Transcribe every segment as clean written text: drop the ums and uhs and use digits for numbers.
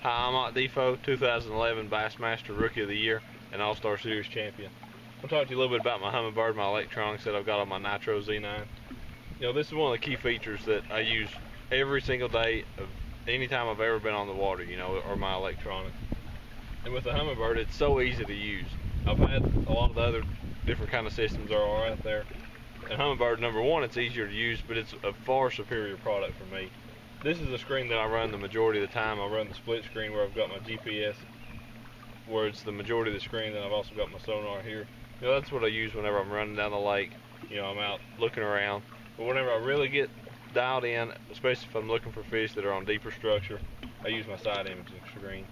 Hi, I'm Ott Defoe, 2011 Bassmaster Rookie of the Year and All-Star Series champion. I'll talk to you a little bit about my Humminbird, my electronics that I've got on my Nitro Z9. You know, this is one of the key features that I use every single day of any time I've ever been on the water, you know, or my electronics. And with the Humminbird, it's so easy to use. I've had a lot of the other different kind of systems that are out there. And Humminbird, number one, it's easier to use, but it's a far superior product for me. This is the screen that I run the majority of the time. I run the split screen where I've got my GPS, where it's the majority of the screen, and I've also got my sonar here. You know, that's what I use whenever I'm running down the lake. You know, I'm out looking around. But whenever I really get dialed in, especially if I'm looking for fish that are on deeper structure, I use my side imaging screen.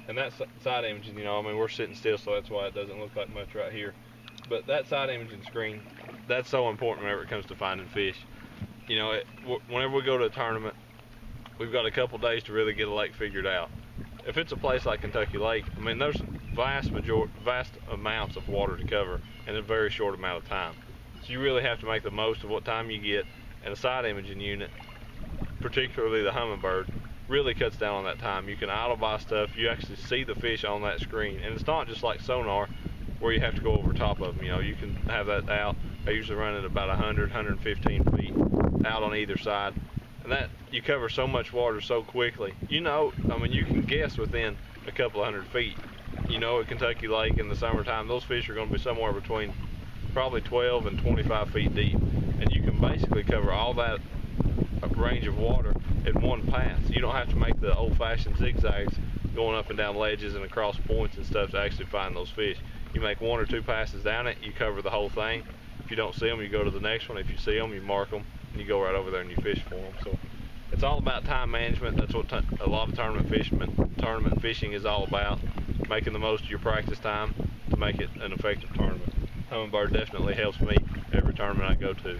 And that side imaging, you know, I mean, we're sitting still, so that's why it doesn't look like much right here. But that side imaging screen, that's so important whenever it comes to finding fish. You know, whenever we go to a tournament, we've got a couple days to really get a lake figured out. If it's a place like Kentucky Lake, I mean, there's vast amounts of water to cover in a very short amount of time. So you really have to make the most of what time you get, and a side imaging unit, particularly the Humminbird, really cuts down on that time. You can idle by stuff, you actually see the fish on that screen, and it's not just like sonar where you have to go over top of them. You know, you can have that out. I usually run it about 100, 115 feet out on either side. And that, you cover so much water so quickly. You know, I mean, you can guess within a couple of 100 feet. You know, at Kentucky Lake in the summertime, those fish are going to be somewhere between probably 12 and 25 feet deep. And you can basically cover all that range of water in one pass. You don't have to make the old-fashioned zigzags going up and down ledges and across points and stuff to actually find those fish. You make one or two passes down it, you cover the whole thing. If you don't see them, you go to the next one. If you see them, you mark them, and you go right over there and you fish for them. So it's all about time management. That's what a lot of tournament fishing is all about, making the most of your practice time to make it an effective tournament. Humminbird definitely helps me every tournament I go to.